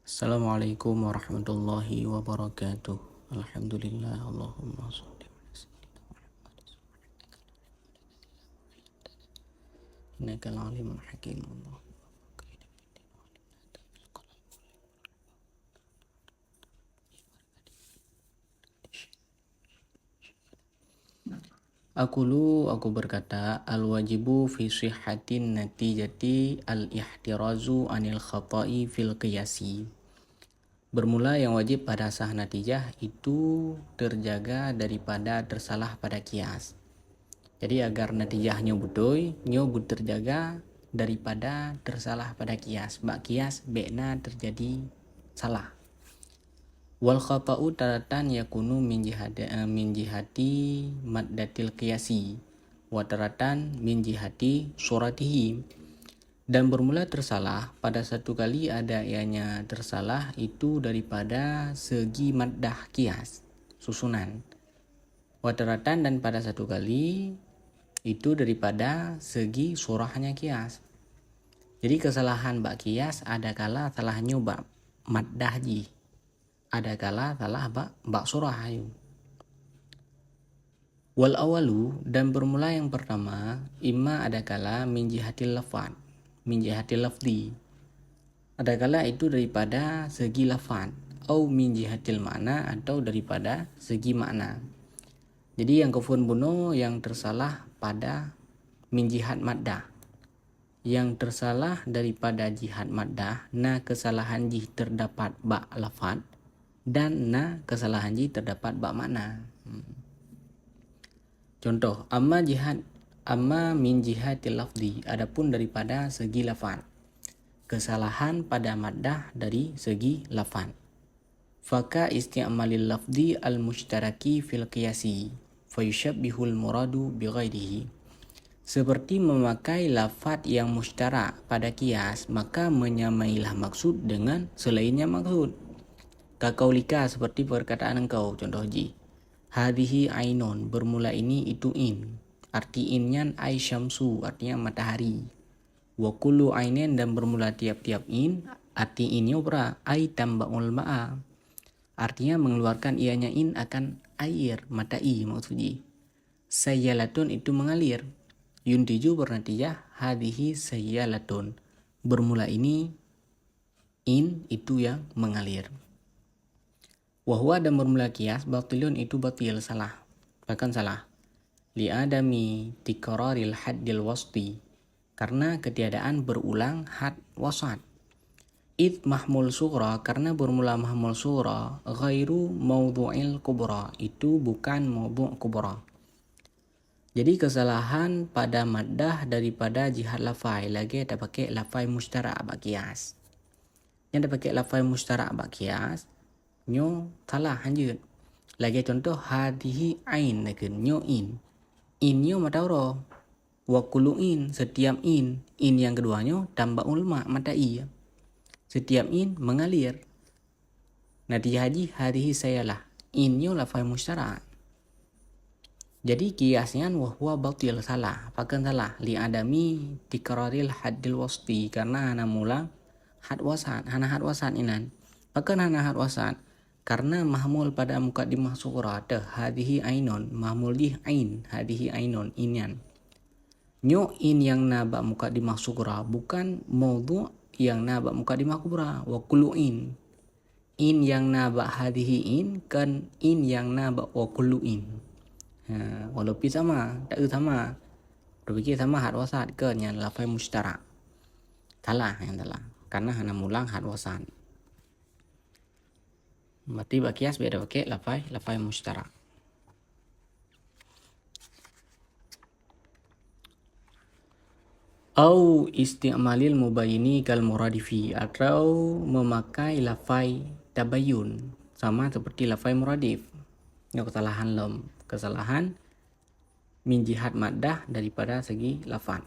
Assalamualaikum warahmatullahi wabarakatuh. Alhamdulillah, Allahumma sholli ala sayyidina Muhammad. Innakal alimul hakim. Aku berkata, al-wajibu fi sihhatin natijati al-ihtirazu anil khata'i fil qiyasi. Bermula yang wajib pada sah natijah itu terjaga daripada tersalah pada kias. Jadi agar natijahnya betul, nyo terjaga daripada tersalah pada kias. Bak kias bekna terjadi salah. Wal khata'u taratan yakunu min jihati maddatil qiyasi wa taratan min jihati suratihi. Dan bermula tersalah pada satu kali ada ianya tersalah itu daripada segi maddah kias, susunan. Wa taratan dan pada satu kali itu daripada segi surahnya kias. Jadi kesalahan bak kias ada kala salahnya bak maddah ji. Ada kala salah bak surah ayu. Wal awalu dan bermula yang pertama imma ada kala min jihatil lafad, min jihatil lafdi. Ada kala itu daripada segi lafad, atau min jihatil makna atau daripada segi makna. Jadi yang kafun buno yang tersalah pada min jihad maddah. Yang tersalah daripada jihad maddah, na kesalahan jih terdapat bak lafad dan na kesalahan jih terdapat bak makna. Contoh, amma min jihatil lafzi, adapun daripada segi lafad. Kesalahan pada maddah dari segi lafad. Faka isti'malil lafzi al-mushtaraki fil qiyasi, fayushabbihul muradu bighairihi. Seperti memakai lafad yang mushtarak pada kias, maka menyamailah maksud dengan selainnya maksud. Kakaulika seperti perkataan engkau, contoh ji. Hadhihi ainon, bermula ini itu in. Arti innya ai syamsu, artinya matahari. Wa kullu ainin dan bermula tiap-tiap in, arti innya opera ai tamba'ul ma'a. Artinya mengeluarkan ianya in akan air, mata i maksudnya. Sayyalatun itu mengalir. Yuntiju bernatijah hadhihi sayyalatun. Bermula ini in itu yang mengalir. Wahwa dan bermula kias batilun itu batil, salah. Bahkan salah. Li'adami tikraril haddil wasti. Karena ketiadaan berulang had wasat. Id mahmul sughra, karena bermula mahmul sughra, ghairu mawdu'il kubra, itu bukan mawdu' kubra. Jadi kesalahan pada maddah daripada jihad lafai, lagi ada pakai lafai mustarak bak kias. Yang ada pakai lafai mustarak bak kias, nyo salah hanjut. Lagi contoh hadhihi ain lakin nyo in. In nyo matauro. Wa kullu in, setiap in yang keduanya tambah ulma mata i. Setiap in mengalir. Natijah haji hadhihi sayalah. In nyo lafai mustarak. Jadi kiasnya wahwa batil, salah. Pakan salah li adami tikraril haddil wasti, karena hana mula had wasan, hana had wasan inan. Pakan hana had wasan karena mahmul pada muqaddimah sughra, hadhihi ainon, mahmul di ain, hadhihi ainon, inyan. Nyo in yang nabak muqaddimah sughra bukan maudhu' yang nabak muqaddimah kubra. Wa kullu in yang nabak hadhihi in kan in yang nabak wa kullu in. Walaupun sama, tak sama. Berpikir sama had wasat ke yang lafai mustarak. Salah yang salah. Karena hana mulang had wasat. Berarti bakias beda pakai lafai mustarak. Au isti'malil mubayini kal muradifi, atau memakai lafai tabayun sama seperti lafai muradif. Ini kesalahan min jihad maddah daripada segi lafad.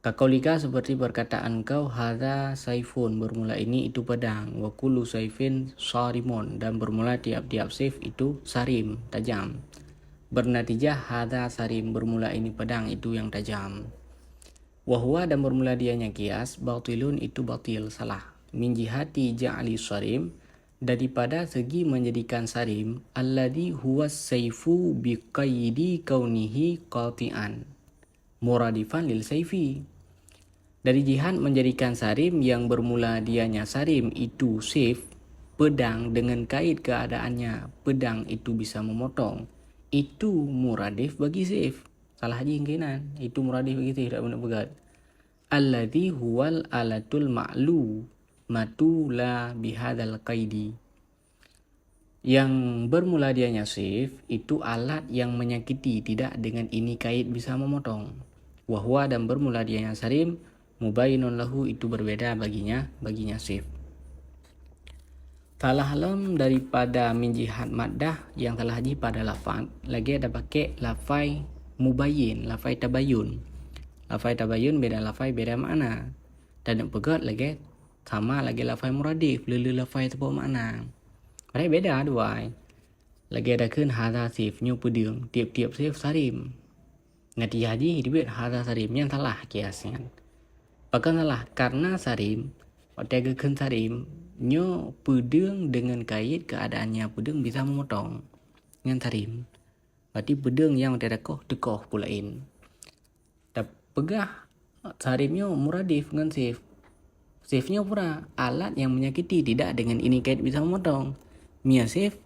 Kakaulika seperti perkataan kau, hadza saifun, bermula ini itu pedang, wa kullu saifin sarimun, dan bermula tiap-tiap saif itu sarim, tajam. Bernatijah hadza sarim, bermula ini pedang itu yang tajam. Wahwa dan bermula dianya kias batilun itu batil, salah. min jihati ja'li sarim, daripada segi menjadikan sarim, alladhi huwa saifu biqaidi kaunihi qati'an muradifan lil saifi. Dari jihad menjadikan sarim yang bermula dianya sarim itu saif, pedang dengan kait keadaannya pedang itu bisa memotong, itu muradif bagi saif. Salah haji kemungkinan itu muradif bagi saif, tak benar pegat. Alladhi huwal alatul ma'lu matula bihadal qaidi. Yang bermula dianya saif itu alat yang menyakiti, tidak dengan ini kait bisa memotong. Wahwa dan bermula dianya sarim mubainun lahu, itu berbeda baginya saif. Salah alam daripada min jihad maddah yang telah haji pada lafaz, lagi ada pakai lafai mubayyin, lafai tabayun. Lafai tabayun beda lafai beda makna. Dan pegat lagi sama lagi lafai muradif, lele lafai tepo makna. Padahal beda dua. Lagi ada kan hadza sifnya pedang, tiap-tiap sif sarim. Nanti haji dibet hadza sarim yang salah kiasnya. Bahkan salah karena sarim, waktu kan sarim nyo pedang dengan kait keadaannya pedang bisa memotong dengan sarim. Berarti pedang yang tidak dekoh pulain. Tak pegah sarimnya muradif dengan sif. Sifnya pura alat yang menyakiti, tidak dengan ini kait bisa memotong. Mia sif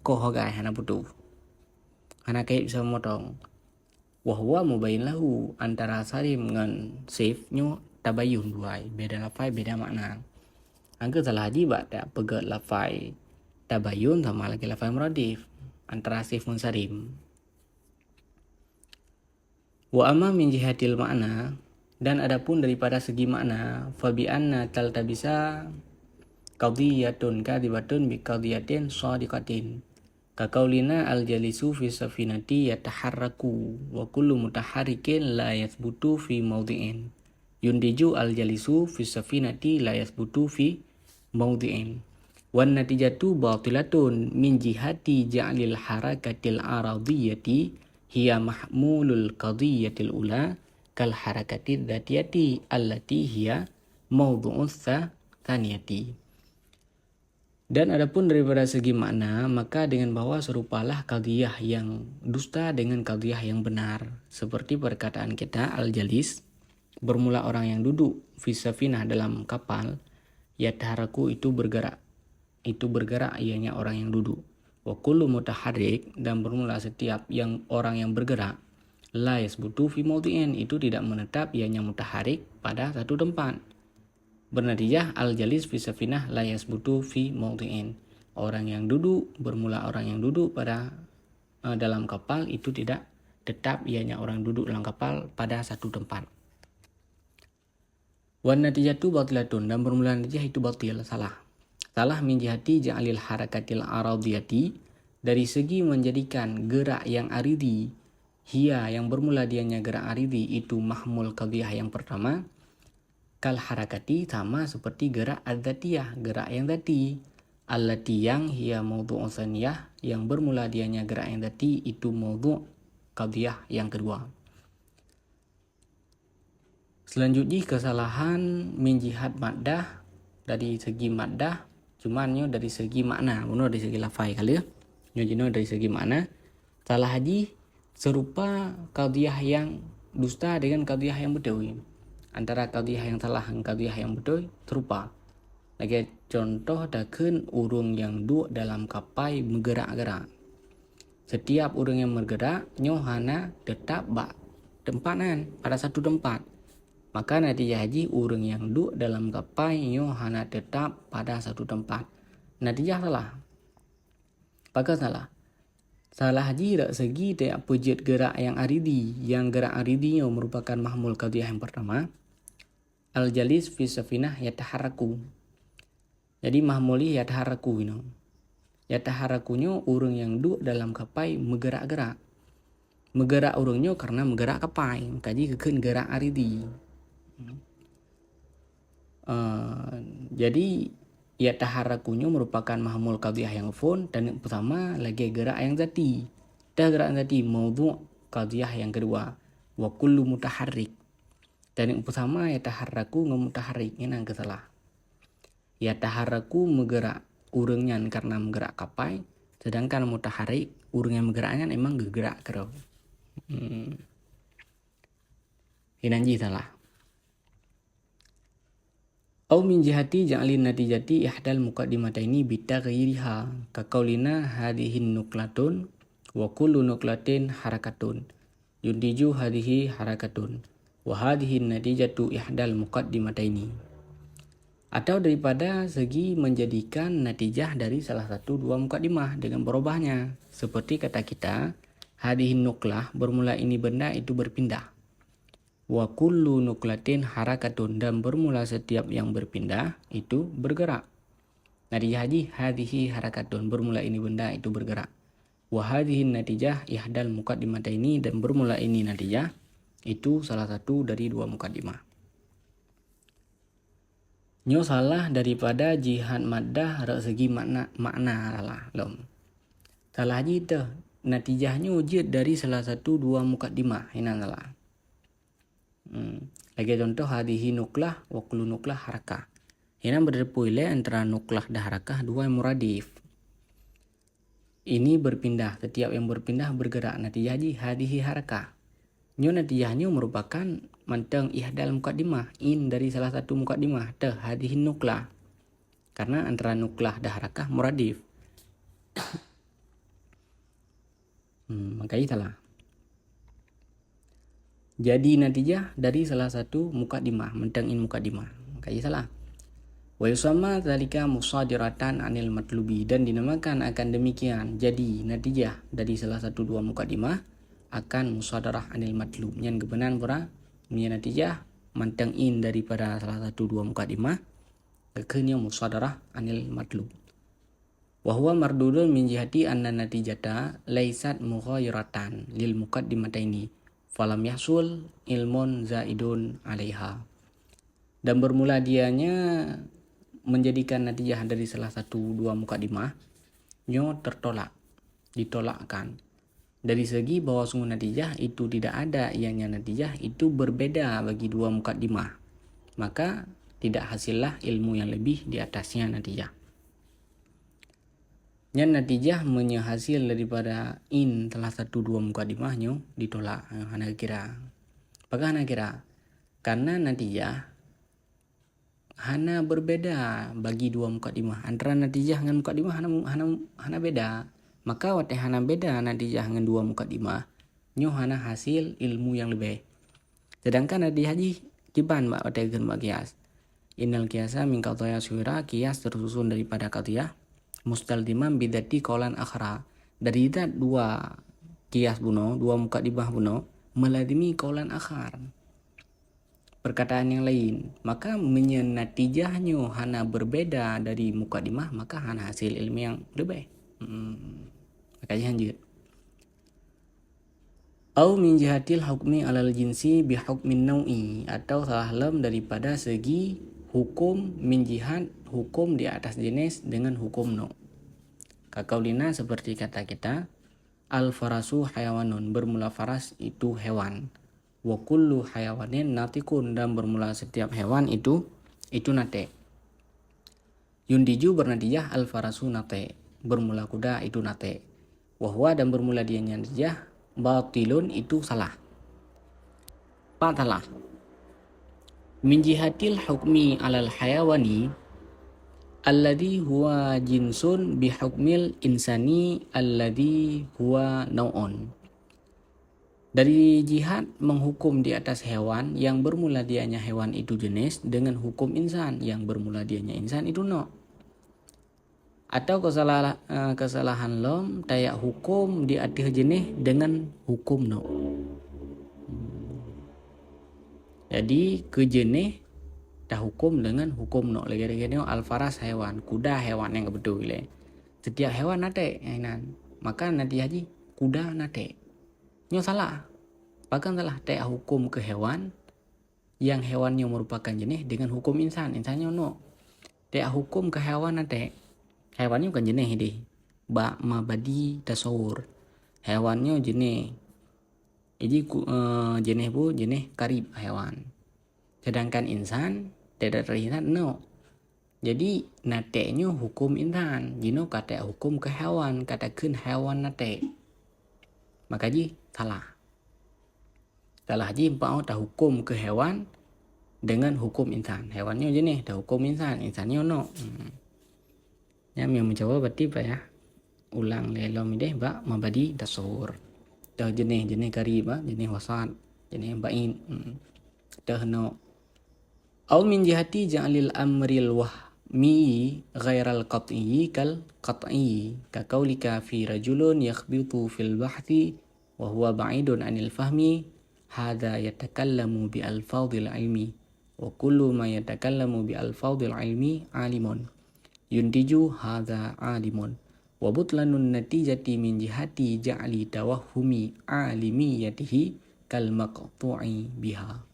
koh gai hana butuh. Hana kait bisa memotong. Wahwa mubayin lahu, antara sarim dengan sifnya tabayun dua, beda lafai beda makna. Angka salah haji tak pegat lafai tabayun sama lagi lafai muradif antara sif dan sarim. Wa amma min jihatil makna, dan adapun daripada segi makna, fabi anna taltabisa qadiyatun kadibatun bi qadiyatin shadiqatin ka qaulina al jalisu fi safinati yataharraku wa kullu mutaharrikin la yathbutu fi mawdi'in yundiju al jalisu fi safinati la yathbutu fi mawdi'in wan natijatu batilatun min jihati ja'lil harakatil aradiyati hiya mahmulul qadiyatil ula kal harakati dzatiyati allati hiya mawdu'us tsaniyati. Dan adapun daripada segi makna, maka dengan bahwa serupalah qadiyah yang dusta dengan qadiyah yang benar, seperti perkataan kita al-jalis, bermula orang yang duduk fi safinah dalam kapal, yataharaku itu bergerak ianya orang yang duduk. Wa kullu mutaharrik, dan bermula setiap yang orang yang bergerak, la yasbutu fi mawdi'in, itu tidak menetap ianya mutaharrik pada satu tempat. Bernatijah al-jalis fi safinah la yasbutu fi mawdi'in. Orang yang duduk, bermula orang yang duduk pada dalam kapal itu tidak tetap ianya orang duduk dalam kapal pada satu tempat. Wan natijatu batilatun, dan bermula natijah itu batil, salah. Salah min jihati ja'alil harakatil aradiyati, dari segi menjadikan gerak yang aridi, hiya yang bermula dianya gerak aridi itu mahmul qadiyah yang pertama, kal harakati sama seperti gerak adzatiyah, gerak yang dzati, allati yang hiya mawdu'un tsaniyah, yang bermula dianya gerak yang dzati itu mawdu' qadiyah yang kedua. Selanjutnya kesalahan min jihad maddah dari segi maddah, cuman dari segi makna, benar dari segi lafai kali ya. Nyo dari segi makna, salah haji serupa qadiyah yang dusta dengan qadiyah yang betul. Antara qadiyah yang salah dan qadiyah yang betul serupa. Lagi contoh dakun urung yang duduk dalam kapal bergerak-gerak. Setiap urung yang bergerak nyohana tetap tempanan pada satu tempat. Maka natijah haji urung yang duduk dalam kapal nyohana tetap pada satu tempat. Natijah salah. Apakah salah? Salah haji tak segi tak pujit gerak yang aridi, yang gerak aridinya merupakan mahmul qadiyah yang pertama. Al-jalis fi safinah yataharraku. Jadi mahmuli yataharraku ini. Yataharrakunya urang yang duduk dalam kapal bergerak-gerak. Bergerak urangnya karena bergerak kapal. Kaji kekeun gerak aridi. Jadi yataharrakunya merupakan mahmul qadiyah yang fun, dan yang pertama lagi gerak yang zati. Dah gerak yang zati mawdu' qadiyah yang kedua. Wa kullu mutaharrik. Dan yang pertama yataharraku dengan mutaharrik, ini yang kesalah. Yataharaku menggerak urangnya karena menggerak kapai, sedangkan mutaharik urang yang menggeraknya emang gerak kerau. Hinanji salah. Au min jihati ja'lin natijati ihdal muqaddimataini bitaghyiriha ka qaulina hadhihi nuklatun wa kullu nuklatin harakatun yundiju hadhihi harakatun wa hadhihi natijatu ihdal muqaddimataini. Atau daripada segi menjadikan natijah dari salah satu dua muqaddimah dengan berubahnya, seperti kata kita hadhihi nuklah bermula ini benda itu berpindah. Wa kullu nuklatin harakatun, dan bermula setiap yang berpindah itu bergerak. Natijah hadhihi harakatun, bermula ini benda itu bergerak. Wa hadhihi natijah ihdal muqaddimataini, dan bermula ini natijah itu salah satu dari dua muqaddimah. Nyo salah daripada jihad maddah rak segi makna salah lom. Salah haji dah natijahnya wujud dari salah satu dua muqaddimah, hinan salah. Lagi contoh hadhihi nuklah wa kullu nuklah harakah. Ini berdepuile antara nuklah dan harakah dua yang muradif. Ini berpindah, setiap yang berpindah bergerak. Natijah hadhihi harakah. Nyo natijahnya merupakan manteng ihdal muqaddimah, in dari salah satu muqaddimah, teh hadhihi nuklah. Karena antara nuklah dan harakah muradif. Makanya salah. Jadi natijah dari salah satu muqaddimah, mentengin muqaddimah. Kayak salah. Wa yusamma dzalika musadiratan anil matlubi, dan dinamakan akan demikian. Jadi natijah dari salah satu dua muqaddimah akan musadarah anil matlub. Yang kebenaran pura punya natijah mentengin daripada salah satu dua muqaddimah akhirnya musadarah anil matlub. Wa huwa mardudun min jihati anna natijata laysat mughayiratan lil muqaddimataini. Falam yahsul ilmun zaidun alaiha. Dan bermula dianya menjadikan natijah dari salah satu dua muqaddimah nyo ditolakkan. Dari segi bahwa sungguh natijah itu tidak ada, ianya natijah itu berbeda bagi dua muqaddimah. Maka tidak hasillah ilmu yang lebih di atasnya natijah. Yang natijah hasil daripada in salah satu dua muqaddimahnya ditolak. Hana kira. Apakah hana kira? Karena natijah hana berbeda bagi dua muqaddimah. Antara natijah dengan muqaddimah hana beda. Maka wate hana beda natijah dengan dua muqaddimah, nyo hana hasil ilmu yang lebih. Sedangkan natijah kiban mbak wate gen mbak kias. Innal kiasa min qadaya suwira, kias tersusun daripada qadiyah mustalziman bidati qaulan akhra. Dari dat dua kias buno, dua muqaddimah buno melazimi qaulan akhar, perkataan yang lain. Maka menyenatijahnya hana berbeda dari muqaddimah, maka hana hasil ilmu yang lebih. Makanya lanjut. Au min jihatil hukmi alal jinsi bi hukmin nau'i, atau salah lam daripada segi hukum min jihad, hukum di atas jenis dengan hukum no. Kakaulina seperti kata kita, al farasu hayawanun, bermula faras itu hewan. Wa kullu hayawanin natikun, dan bermula setiap hewan itu nate. Yundiju bernatijah al farasu nate, bermula kuda itu nate. Wahwa, dan bermula dia natijah batilun, itu salah. Salah. Min jihatil hukmi alal hayawani alladhi huwa jinsun bihukmil insani alladhi huwa nau'un. Dari jihad menghukum di atas hewan yang bermula dianya hewan itu jenis dengan hukum insan yang bermula dianya insan itu no. Atau kesalahan lom tayak hukum di atas jenis dengan hukum no. Jadi ke jenis dah hukum dengan hukum no. Lagi-lagi al-faras hewan, kuda hewan yang betul. Setiap hewan nate, maka nanti haji kuda nate. Nyo salah. Bahkan salah tayak hukum ke hewan yang hewannya merupakan jenis dengan hukum insan. Insannya no. Tayak hukum ke hewan nate. Hewannya bukan jenis ini. Mabadi tasawur. Hewannya jenis. Jadi jenis bu jenis karib hewan. Sedangkan insan tidak terlihat no. Jadi nateknya hukum insan. Jino kata hukum ke hewan, katakan hewan natek. Maka ji salah. Salah ji empau tak hukum ke hewan dengan hukum insan. Hewannya jenis tak hukum insan, insannya no. Ya yang mencoba berarti pak ya. Ulang lelom deh pak mabadi dasur. Dah jenis karib bah, jenis wasat, jenis bain. Dah no. Au min jihati ja'alil amril wahmi ghairal qat'i kal qat'i ka qaulika fi rajulun yakhbitu fil bahthi wa huwa ba'idun anil fahmi hadha yatakallamu bi alfadhil ilmi wa kullu ma yatakallamu bi alfadhil ilmi alimun yuntiju hadha alimun wa butlanun natijati min jihati ja'ali tawahhumi alimiyatihi kal maqtu'i biha.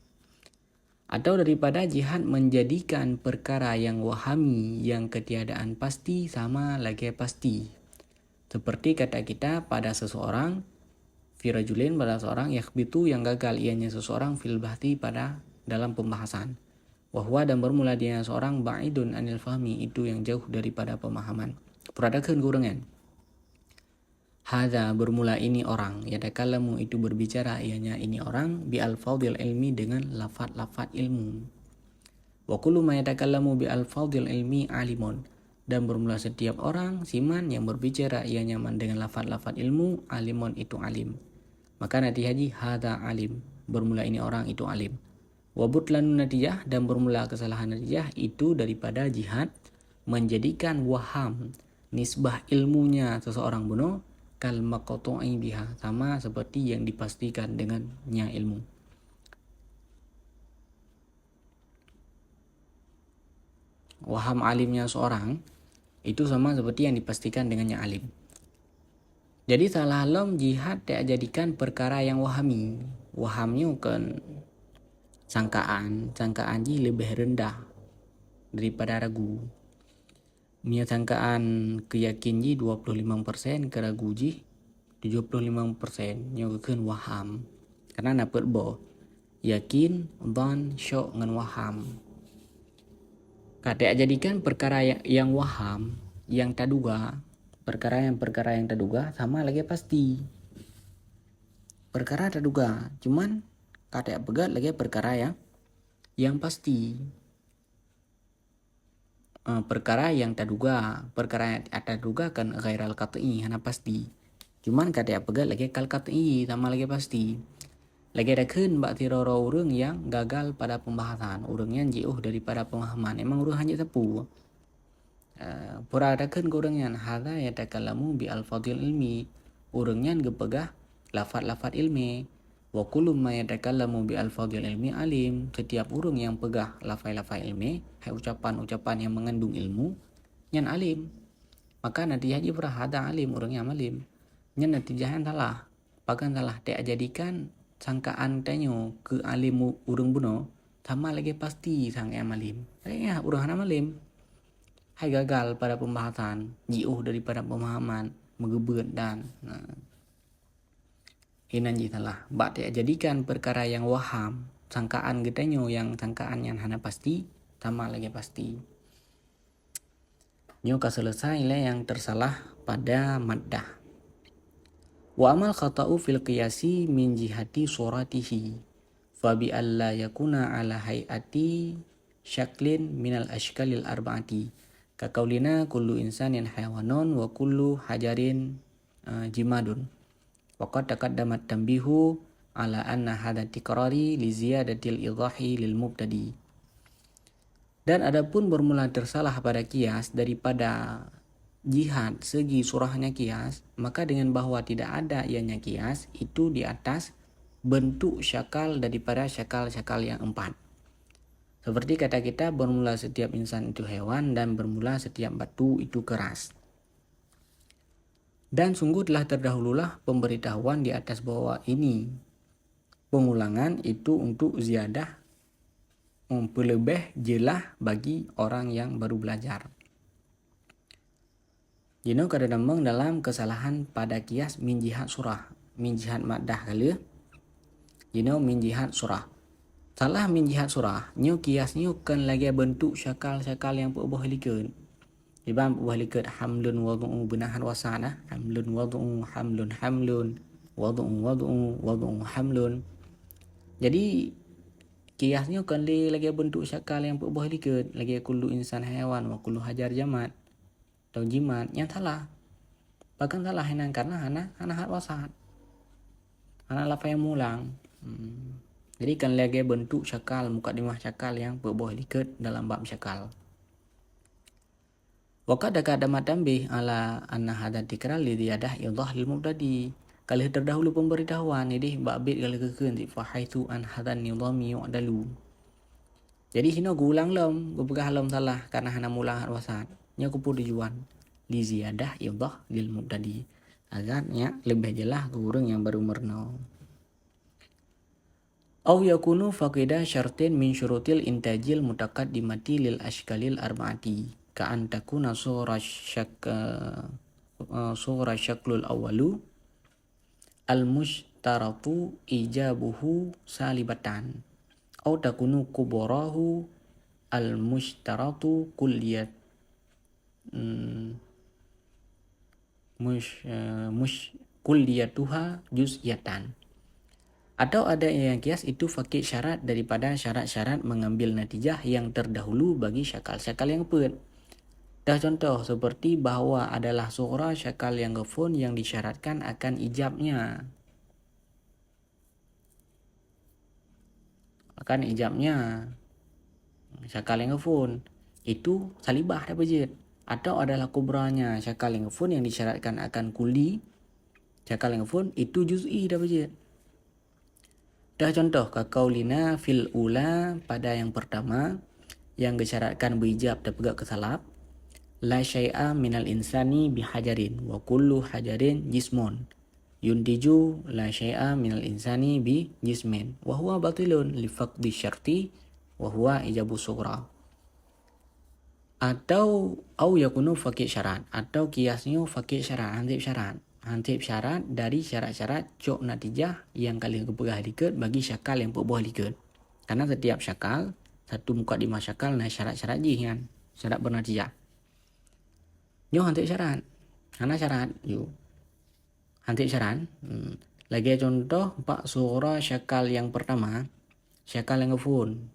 Atau daripada jihad menjadikan perkara yang wahami, yang ketiadaan pasti sama lagi pasti. Seperti kata kita pada seseorang, firajulin pada seorang, yakhbitu yang gagal ianya seseorang fil bahti pada dalam pembahasan. Wahwa dan bermula dia seorang ba'idun anil fahmi, itu yang jauh daripada pemahaman. Peradakan kurangan. Hadza bermula ini orang, yatakallamu itu berbicara ianya ini orang bi alfadhil ilmi dengan lafaz-lafaz ilmu. Wa kullu ma yatakallamu bi alfadhil ilmi alimun, dan bermula setiap orang siman yang berbicara ianya dengan lafaz-lafaz ilmu, alimun itu alim. Maka nanti haji hadza alim, bermula ini orang itu alim. Wa butlanun natijah, dan bermula kesalahan natijah itu daripada jihad menjadikan waham nisbah ilmunya seseorang bunuh kal maqtu'i biha, sama seperti yang dipastikan dengannya ilmu. Waham alimnya seorang itu sama seperti yang dipastikan dengannya alim. Jadi salah alam jihad tak jadikan perkara yang wahami. Wahamnya kan sangkaan ji lebih rendah daripada ragu. Punya sangkaan keyakin ji 25%, keragu ji 75%, nyogakeun waham. Karena dapat bo yakin, dhan, syok ngan waham. Kata jadikan perkara yang waham, yang tak duga, perkara yang tak duga sama lagi pasti. Perkara tak duga, cuman kata pegat lagi perkara yang pasti. Perkara yang tak duga, perkara yang tak duga kan ghairal qat'i, hana pasti. Cuman kata pegat lagi kal qat'i, sama lagi pasti. Lagi ada keun bak tiroro urang yang gagal pada pembahasan, urang yang jauh daripada pemahaman. Emang urang hanya tepu. Pura ada keun urang yang hadza yatakallamu bi alfadhil ilmi, urang yang gepegah lafaz-lafaz ilmi. Wa kullu ma yatakallamu bi alfadhil ilmi alim, setiap urang yang pegah lafaz-lafaz ilmi, hai ucapan-ucapan yang mengandung ilmu, nyan alim. Maka nanti haji berhada alim, urang yang alim. Nyan natijahan salah. Pakan salah tak jadikan sangkaan tanyo ke alim urang buno sama lagi pasti sang yang alim. Ya urang hana alim. Hai gagal pada pembahasan, jauh daripada pemahaman, megebet dan inan jitalah bak tak jadikan perkara yang waham, sangkaan getanyo yang sangkaan yang hana pasti sama lagi pasti. Nyo selesai lah yang tersalah pada maddah. Wa amal khata'u fil qiyasi min jihati suratihi fa bi alla yakuna ala hayati syaklin minal ashkalil arba'ati ka qaulina kullu insanin hayawanun wa kullu hajarin jimadun. Waqad taqaddamat tanbihu ala anna hadha tikrari li ziyadatil idahi lil mubtadi. Dan adapun bermula tersalah pada kias daripada jihad segi surahnya kias, maka dengan bahwa tidak ada ianya kias itu di atas bentuk syakal daripada syakal-syakal yang 4. Seperti kata kita bermula setiap insan itu hewan dan bermula setiap batu itu keras. Dan sungguh telah terdahululah pemberitahuan di atas bahwa ini pengulangan itu untuk ziyadah, pelebih jelah bagi orang yang baru belajar. Jino kadang-kadang dalam kesalahan pada kias min jihad surah, min jihad maddah kali. Jino min jihad surah. Salah min jihat surah. Nyo kiasnya kan lagi bentuk syakal-syakal yang berubah likut. Ibam berubah likut hamlun wadu'u benahan wasana. Hamlun wadu'u hamlun hamlun. Wadu'u wadu'u wadu'u hamlun. Jadi kiasnya kan lagi bentuk syakal yang berubah likut. Lagi kullu insan hewan wa kullu hajar jamat. Atau jimat. Yang salah. Bahkan salah hinan karena hana hat wasat. Hana lafaz yang mulang. Jadi kan lagi bentuk syakal mukadimah syakal yang berbuah liket dalam bab syakal. Waqad taqaddama tanbih ala anna hadha tikrar li ziyadah idah lil mubtadi. Kalau terdahulu pemberitahuan ini bab bit kalau kekeun fa haitsu an hadan nizami yu'dalu. Jadi sini aku ulang lom, aku pegah lom salah karena hana mulang hat wasat. Nya aku pun tujuan li ziyadah idah lil mubtadi. Agarnya lebih jelas ke orang yang baru merno. Aw yakunu faqida syartin min syurutil intajil mutaqaddimati lil ashkalil arba'ati ka an takuna sura syaklul awalu al mushtaratu ijabuhu salibatan aw takunu kubarahu al mushtaratu kulliyat kulliyatuha juz'iyatan. Atau ada yang kias itu fakir syarat daripada syarat-syarat mengambil natijah yang terdahulu bagi syakal-syakal yang pet. Dah contoh seperti bahawa adalah surah syakal yang ghafun yang disyaratkan akan ijabnya. Akan ijabnya. Syakal yang ghafun. Itu salibah dah bejit. Atau adalah kubranya syakal yang ghafun yang disyaratkan akan kuli. Syakal yang ghafun itu juz'i dah bejit. Dah contoh kaqaulina fil ula pada yang pertama yang disyaratkan berijab dan pegak kesalap la syai'a minal insani bihajarin wa kullu hajarin jismun yundiju la syai'a minal insani bi jismin wa huwa batilun li faqdi syarti wa huwa ijabu sughra. Atau au yakunu faqih syarat atau kiasnya faqih syarat hansip syarat dari syarat-syarat cok natijah yang kalian kepegah liket bagi syakal yang berbuah liket. Karena setiap syakal satu mukadimah syakal nah syarat-syarat jih kan syarat bernatijah. Nyo hansip syarat. Hana syarat yo. Hansip syarat. Lagi contoh pak surah syakal yang pertama syakal yang ghafun.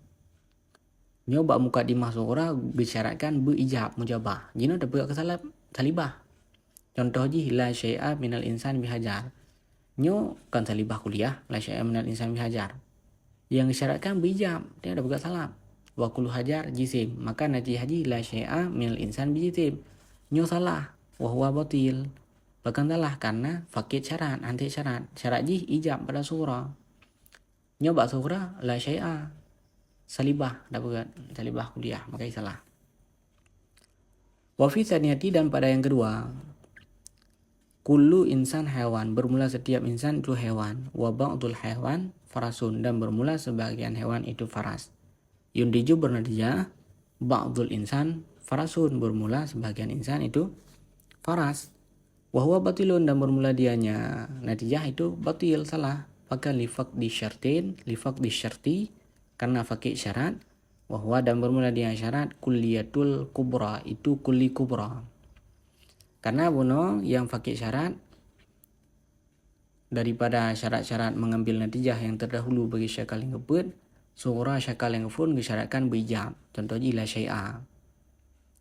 Nyo bak mukadimah surah disyaratkan berijab mujabah. Jino dah pegak kesalap salibah. Contoh ji la syai'a minal insan bihajar. Nyo kan salibah kuliah la syai'a minal insan bihajar. Yang disyaratkan berijab, dia dah pegak salap. Wa kullu hajar jisim. Maka natijah haji la syai'a minal insan bijisim. Nyo salah, wa huwa batil. Bahkan salah karena fakir syarat, anti syarat. Syarat ji ijab pada surah. Nyo bak surah la syai'a. Salibah dah pegak salibah kuliah, maka salah. Wa fi tsaniyati dan pada yang kedua kullu insan hewan bermula setiap insan itu hewan wa ba'dul hewan farasun dan bermula sebagian hewan itu faras. Yundiju bernatijah ba'dul insan farasun bermula sebagian insan itu faras. Wa huwa batilun dan bermula dianya natijah itu batil salah. Maka li faqdi syarti karena fakir syarat wa huwa dan bermula dia syarat kulliyatul kubra itu kulli kubra. Karena buno yang fakir syarat daripada syarat-syarat mengambil natijah yang terdahulu bagi syakal yang keput, surah syakal yang ghafun disyaratkan berijab. Contoh ji la syai'a.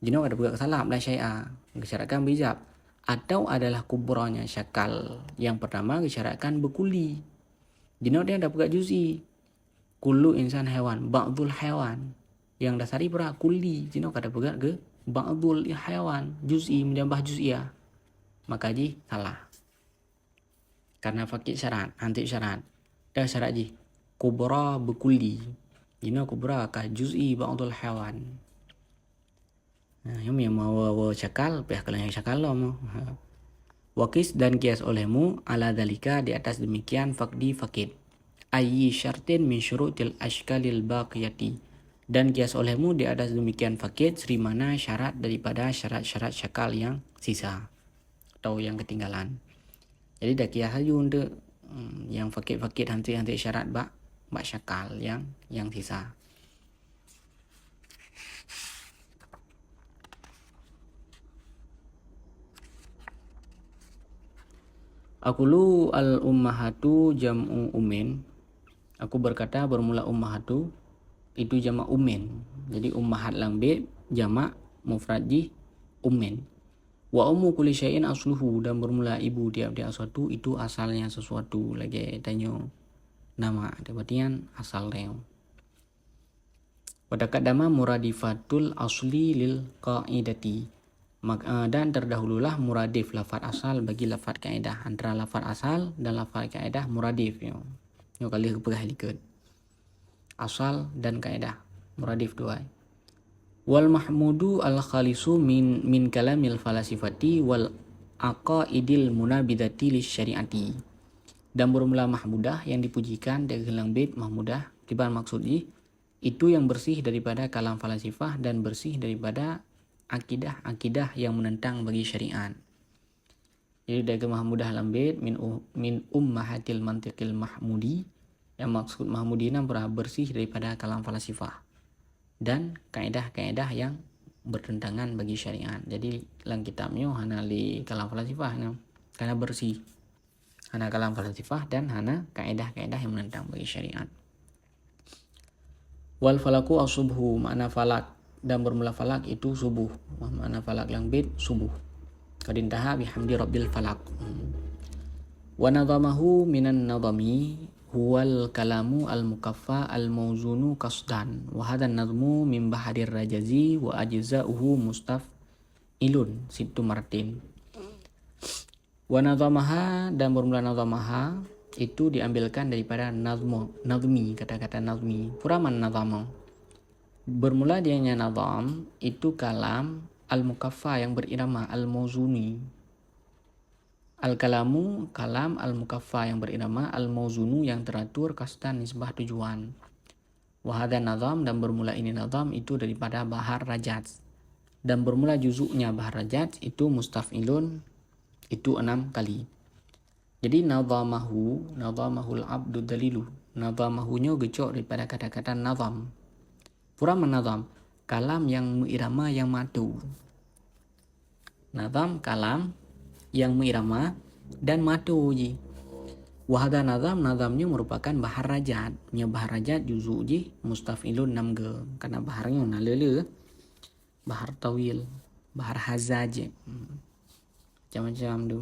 Jino ada pegak kesalap la syai'a disyaratkan berijab. Atau adalah kubranya syakal yang pertama disyaratkan berkuli. Jino dia ada pegak juz'i. Kullu insan hewan, ba'dul hewan. Yang dasari pura kuli. Jino ada pegak ke ba'dul hayawan juz'i menjambah juz'iyah, maka ji salah karena fakir syarat hansip syarat dah syarat ji kubra berkulli jina kubra ka juz'i ba'dul hayawan. Nah yang mau syakal pihak kalian yang syakal lo mau wakis dan kias olehmu ala dalika di atas demikian fakdi fakid ayyi syartin min syurutil ashkalil baqiyati dan kias olehmu di atas demikian fakir seri mana syarat daripada syarat-syarat syakal yang sisa atau yang ketinggalan. Jadi dah kias saja untuk yang fakir-fakir hansip syarat bak mbak syakal yang sisa. Aqulu al ummahatu jam'u ummin. Aku berkata bermula ummahatu itu jamak ummin. Jadi ummahat lambit jamak mufradji ummin. Wa ummu kulli syai'in asluhu, dan bermula ibu tiap-tiap sesuatu itu asalnya sesuatu. Lagi tanya nama artian asal dia. Wa taqaddama muradifatul asli lil qaidati. Dan terdahululah muradif lafaz asal bagi lafaz kaedah. Antara lafaz asal dan lafaz kaedah muradif. Yo kali keperhatikan. Asal dan kaedah. Muradif dua. Wal mahmudu al khalisu min kalamil falasifati wal aqaidil munabidati lisyariati. Dan bermula mahmudah yang dipujikan dari gelang bait mahmudah. Tiba maksudnya itu yang bersih daripada kalam falasifah dan bersih daripada akidah yang menentang bagi syariat. Jadi dari mahmudah lambit min ummahatil mantiqil mahmudi, yang maksud mahmudina bersih daripada kalam falasifah dan kaedah-kaedah yang bertentangan bagi syariat. Jadi dalam kitabnya hana li kalam falasifah karena bersih. Hana kalam falasifah dan hana kaedah-kaedah yang menentang bagi syariat. Wal falaku asubhu, makna falak dan bermula falak itu subuh. Makna falak lambit subuh. Kadintaha bihamdi rabbil falak. Wa nadhamahu minan nadhami huwal kalamu al mukaffa al mawzunu qasdan. Wa hadha nadhmu min bahadir rajazi wa ajza'uhu mustaf'ilun sittu martin. Wa nadhamaha, dan bermula nadhamaha itu diambilkan daripada nadhmi, kata-kata nadhmi. Puraman nadhama. Bermula dianya nadham itu kalam al-mukaffa yang berirama, al-mawzuni. Al-kalamu kalam al-mukaffa yang berirama, al-mawzunu yang teratur, kastan nisbah tujuan. Wahada nadham, dan bermula ini nadham itu daripada bahar rajat. Dan bermula juzuknya bahar rajat itu mustaf'ilun itu 6 kali. Jadi nadhamahul abdu dalilu. Nadhamahunya gecok daripada kata-kata nadham. Pura menadham kalam yang menirama yang madu. Nadham kalam yang menirama dan madu ji. Wahada nadhamnya merupakan bahar rajat. Nya bahar rajat juzuk ji mustaf'ilun 6 ge. Karena baharnya nalele bahar tawil, bahar hazaj. Macam-macam tu.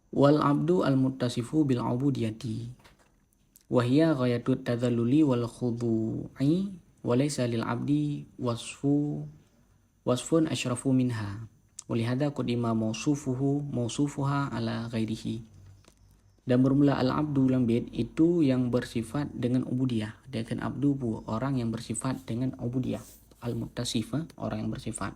Wal abdu al muttasifu bil ubudiyati. Wahia ghayatut tadalluli wal khudu'i walaysa lil abdi wasfun asyrafu minha. Walihada qudima mausufuha ala ghairihi. Dan bermula al-abdu lambit itu yang bersifat dengan ubudiyah. Dengan abdu bu orang yang bersifat dengan ubudiyah. Al-muttasif orang yang bersifat.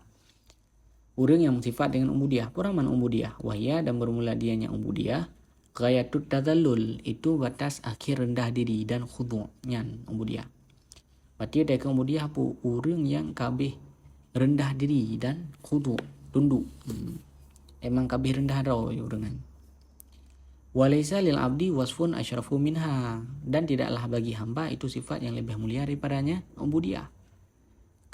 Orang yang bersifat dengan ubudiyah. Puraman ubudiyah. Wahia, dan bermula dianya ubudiyah. Ghayatut tadallul itu batas akhir rendah diri dan khudu'-nyan ubudiyah. Berarti ada ubudiyah apa? Orang yang kabeh rendah diri dan khudu', tunduk. Emang kabeh rendah dah orang. Walaysa lil abdi wasfun asyrafu minha, dan tidaklah bagi hamba itu sifat yang lebih mulia daripadanya ubudiyah.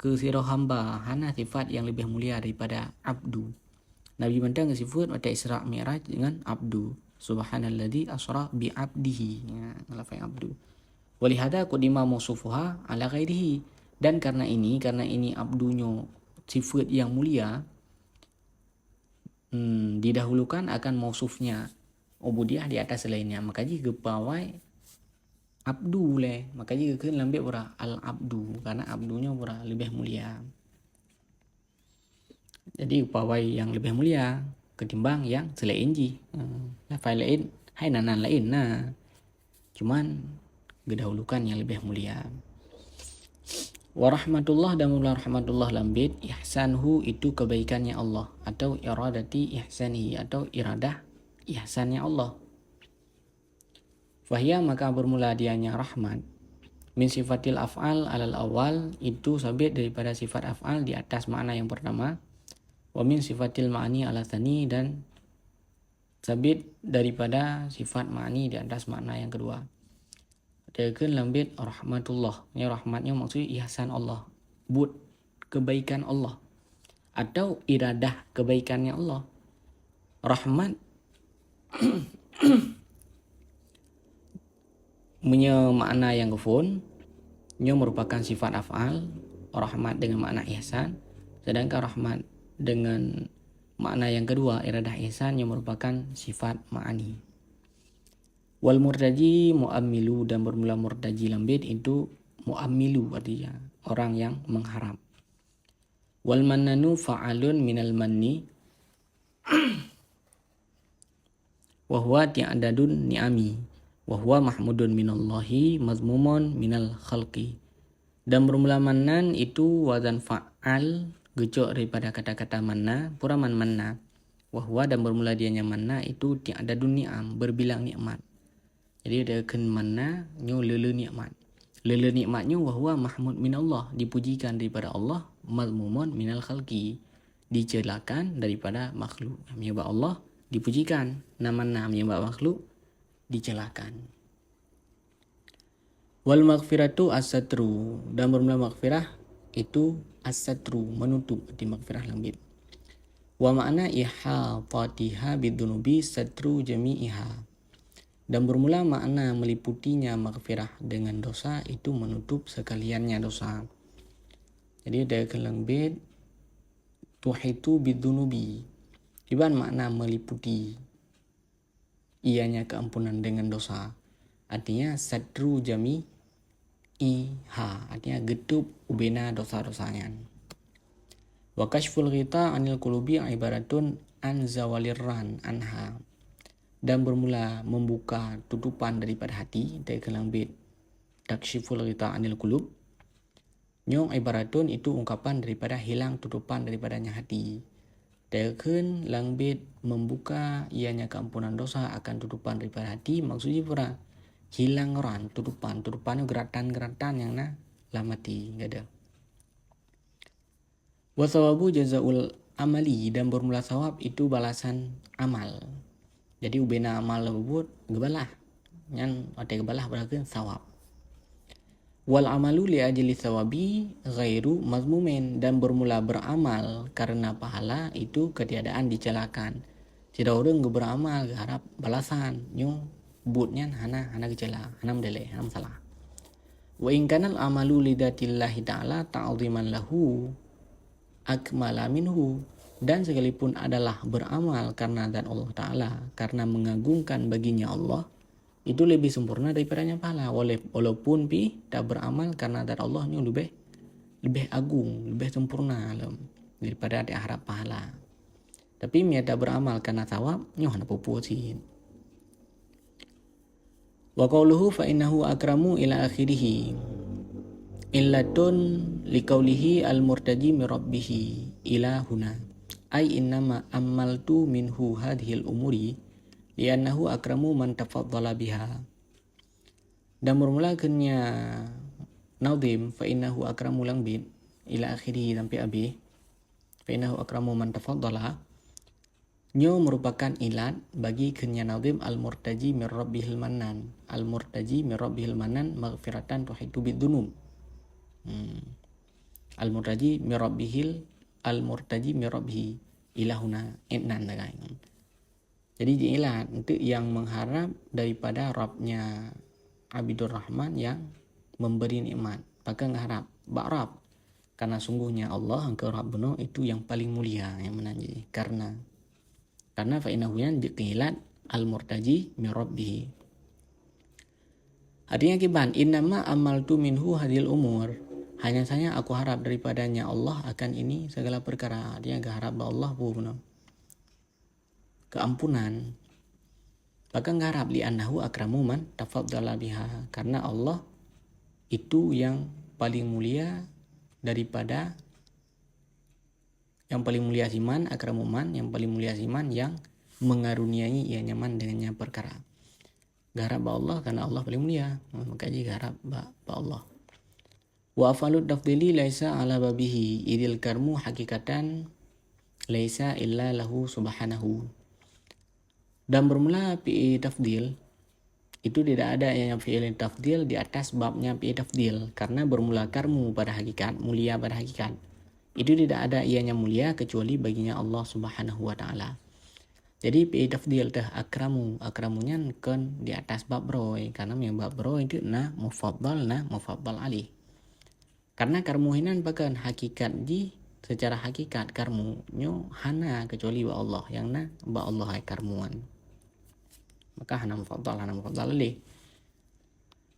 Kesiro hamba hana sifat yang lebih mulia daripada abdu. Nabi mentang sifat pada Isra Mi'raj dengan abdu. Subhanalladzi asra bi abdihi. Ya, lafaz abdu. Walihada qudima mausufuha ala ghairihi. Dan karena ini abdunya sifat yang mulia, didahulukan akan mausufnya ubudiyah di atas lainnya. Maka jika pawai abdu le, maka jika kan lambik pura al abdu, karena abdunya pura lebih mulia. Jadi pawai yang lebih mulia ketimbang yang selain ji. Lafaz lain hai nanan lain nah. Cuman gedahulukan yang lebih mulia. Wa rahmatullah, dan mula rahmatullah lambit ihsanhu itu kebaikannya Allah, atau iradati ihsanihi atau iradah ihsannya Allah. Fahya, maka bermula dianya rahmat min sifatil af'al alal awal itu sabit daripada sifat af'al di atas makna yang pertama. Wa min sifatil ma'ani ala tsani, dan sabit daripada sifat ma'ani di atas makna yang kedua. Adakah lambit rahmatullah. Ini rahmatnya maksudnya ihsan Allah, but kebaikan Allah atau iradah kebaikannya Allah. Rahmat punya makna yang kufun, nya merupakan sifat af'al, rahmat dengan makna ihsan, sedangkan rahmat dengan makna yang kedua iradah ihsan yang merupakan sifat ma'ani. Wal murtaji mu'ammilu, dan bermula murtaji lambit itu mu'ammilu, artinya orang yang mengharap. Wal mannanu fa'alun minal manni wa huwa ti'adadun ni'ami wa huwa mahmudun minallahi mazmumun minal khalqi. Dan bermula mannan itu wazan fa'al, gecok daripada kata-kata manna, puraman manna. Wa huwa, dan bermula dianya manna itu ti'adadun ni'am, berbilang nikmat. Jadi ada ken manna nyo lele nikmat. Lele nikmatnya wa huwa mahmud minallah, dipujikan daripada Allah, mazmumun minal khalqi, dicelakan daripada makhluk. Menyebab Allah dipujikan, nama menyebab makhluk dicelakan. Wal maghfiratu as-satru, dan bermula maghfirah itu as-satru, menutup, di maghfirah lambit. Wa makna ihatatiha bidunubi satru jami'iha, dan bermula makna meliputinya maghfirah dengan dosa itu menutup sekaliannya dosa. Jadi ada kelambit tuhitu bidunubi, iban makna meliputi ianya keampunan dengan dosa, artinya satru jami iha, artinya getup ubena dosa-dosanya. Wa kashful ghita anil qulubi ibaratun an zawalirran anha, dan bermula membuka tutupan daripada hati, dari kelambit takshiful ghita anil qulub, nyong ibaratun itu ungkapan daripada hilang tutupan daripadanya hati. Dekun langbit membuka ianya keampunan dosa akan tutupan daripada hati, maksudnya pura hilang ran tutupannya geratan-geratan yang lamati, enggak ada. Wasawabu jazaul amali, dan bermula sawab itu balasan amal. Jadi ubena amal lebut gebalah, yang ada gebalah berarti sawab. Wal amalu li ajli sawabi ghairu mazmumin, dan bermula beramal karena pahala itu ketiadaan dicelakan. Tidak orang beramal harap balasan, nyung butnya hana gejala, hana mdele, hana salah. Wa in kanal amalu lidatillahi ta'ala ta'ziman lahu akmala minhu, dan sekalipun adalah beramal karena zat Allah Ta'ala, karena mengagungkan baginya Allah, itu lebih sempurna daripadanya pahala. Walaupun tak beramal karena zat Allah ini lebih agung, lebih sempurna daripada ada harap pahala. Tapi tak beramal karena thawab, nyoh hana pupusin. Wa qawluhu fa innahu akramu ila akhirih illatun liqaulihi al-murtaji min rabbih ila huna ay innama ammaltu minhu hadhil umuri li'annahu akramu man tafaddala biha. Dan bermula kenya naudim fa innahu akramu langbit ila akhirih sampai habis, fa innahu akramu man tafaddala, nyo merupakan ilat bagi kenya naudim al-murtaji min rabbihil manan, al-murtaji min rabbihil manan maghfiratan tuhitu bidunub. Al-murtaji mirabbihi ilahuna innan lain. Jadi inilah untuk yang mengharap daripada Rabbnya Abidur Rahman yang memberi nikmat, maka mengharap Rab, karena sungguhnya Allah engkau Rabbuna itu yang paling mulia yang menanji, karena fa innahu yan diqilat al-murtaji mirabbihi. Artinya kiban innama amaltu minhu hadil umur, hanya saja aku harap daripadanya Allah akan ini segala perkara. Dia gak harap Allah pun keampunan. Bahkan gak harap li'annahu akramu man tafaddala biha, karena Allah itu yang paling mulia daripada, yang paling mulia siman akramu man, yang paling mulia siman yang mengaruniai ia nyaman dengannya perkara. Gak harap Allah karena Allah paling mulia, maka gak harap Allah. Wa afalut tafdili laisa ala babihi idil karmu hakikatan laisa illa lahu subhanahu. Dan bermula fi'il tafdil itu tidak ada yang fi'il tafdil di atas babnya fi'il tafdil, karena bermula karmu pada hakikat, mulia pada hakikat. Itu tidak ada ianya mulia kecuali baginya Allah Subhanahu wa taala. Jadi fi'il tafdil teh akramunya kan di atas bab roy, karena yang bab roy itu mufaddal alih. Karena karmuhinan bahkan hakikat secara hakikat karmunyo hana kecuali wa Allah yang ba Allah ay karmuan. Maka hana mufaddal alih.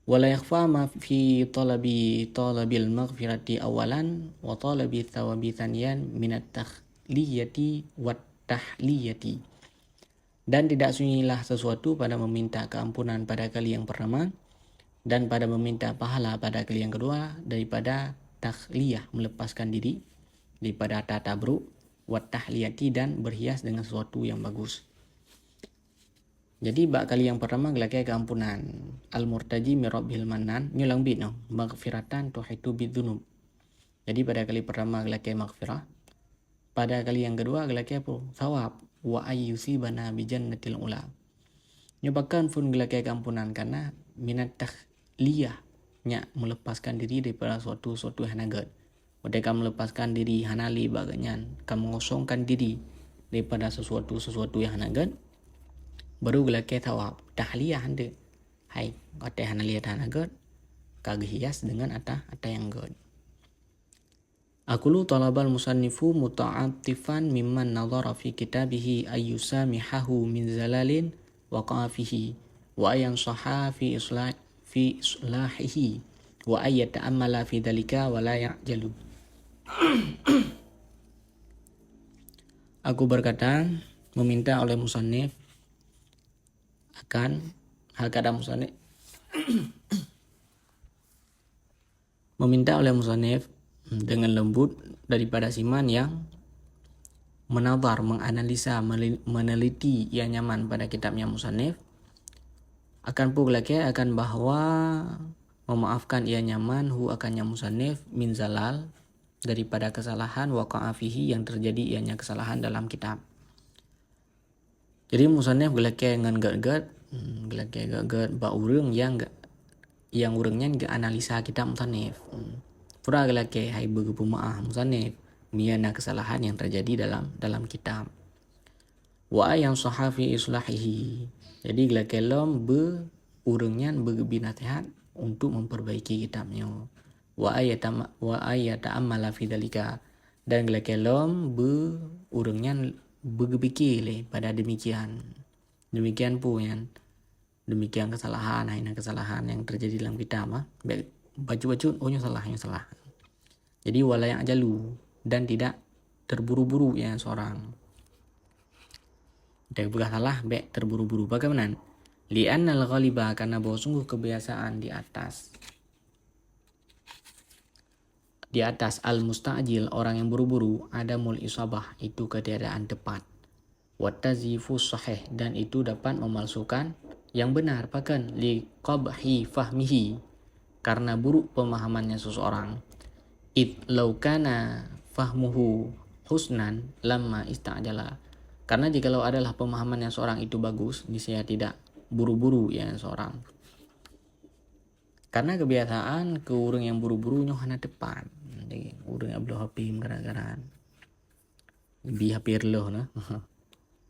Wala yakhfa ma fi talabil maghfirati awalan wa talabi thawabi thaniyan minat takhliyati wat tahliyati. Dan tidak sunyilah sesuatu pada meminta keampunan pada kali yang pertama dan pada meminta pahala pada kali yang kedua daripada takhliyah, melepaskan diri, daripada tatabruk, wat tahliyati, dan berhias dengan sesuatu yang bagus. Jadi bak kali yang pertama gelakai keampunan. Al-murtaji mirabbil manan nyulang bino maghfiratan tuhitu bidzunub. Jadi pada kali pertama gelakai maghfirah. Pada kali yang kedua gelakai apa? Thawab wa ayyusibana bi jannatil ula. Nyobakan pun gelakai keampunan karena minat tahliyah nya melepaskan diri daripada suatu yang nagat. Mereka melepaskan diri hanali baganyan, kamu mengosongkan diri daripada sesuatu yang nagat. Baru gelakai thawab tahliyah hande. Hai, kata hanali hanagat kagihias dengan ata yang god. Aqulu talabal musannifu muta'attifan mimman nadhara fi kitabihi ayyusamihahu min zalalin waqa'a fihi wa ayan saha fi islahihi wa ayyata'ammala fi dhalika wa la ya'jalu. Aku berkata meminta oleh musannif akan musannif meminta oleh musannif dengan lembut daripada siman yang menadhar, menganalisa, meneliti ia nyaman pada kitabnya musannif, akan pulake akan bahwa memaafkan ia nyaman akannya musannif min zalal, daripada kesalahan waqa'a fihi yang terjadi ianya kesalahan dalam kitab. Jadi musannif gelake ngan gad ba urang yang urangnya nggak analisa kitab musannif. Pura gelake hai bagi pemaaf musannif miana kesalahan yang terjadi dalam kitab. Wa yang sahafi islahihi. Jadi gelake lom urangnya bagi nasihat untuk memperbaiki kitabnya. Wa ayata amala fi dalika. Dan gelake lom urangnya berpikir pada demikian pun yang demikian kesalahan yang terjadi dalam kitab baju salah. Jadi wala yang ajalu, dan tidak terburu-buru ya seorang. Dan bukan salah terburu-buru. Bagaimana? Li'annal ghaliba, karena bahwa sungguh kebiasaan di atas al-musta'jil, orang yang buru-buru, adamul isabah, itu ketiadaan tepat. Wattazifus sahih, dan itu dapat memalsukan yang benar. Bahkan liqabhi fahmihi, karena buruk pemahamannya seseorang. Law kana fahmuhu husnan lamma ista'jala, karena jikalau adalah pemahamannya seorang itu bagus, niscaya tidak buru-buru ya seorang. Karena kebiasaan ke orang yang buru-buru nyohana depan. Jadi orang yang belum hapim gara-gara lebih hapir loh nah.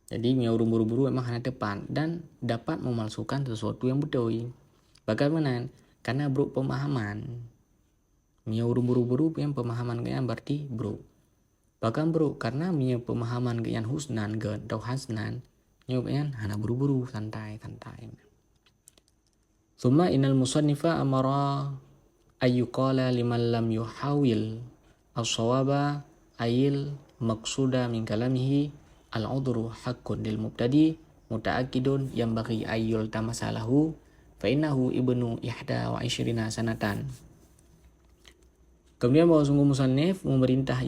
Jadi orang buru-buru memang hana depan dan dapat memalsukan sesuatu yang betul. Bagaimana? Karena buruk pemahaman. Mia urung buru-buru yang pemahaman kalian berarti bro. Bahkan bro, karena mia pemahaman kalian husnan atau hasnan, nyo kalian hana buru-buru, santai. Summa innal musannifa amara ayyuqala liman lam yuhawil as-sawaba ayil maqsuda min kalamihi al-udhru haqqun lil mubtadi muta'akkidun yang bagi ayyul tamasalahu fa innahu ibnu ihda wa isyrina sanatan. Kemudian bahwa sungguh musannif memerintah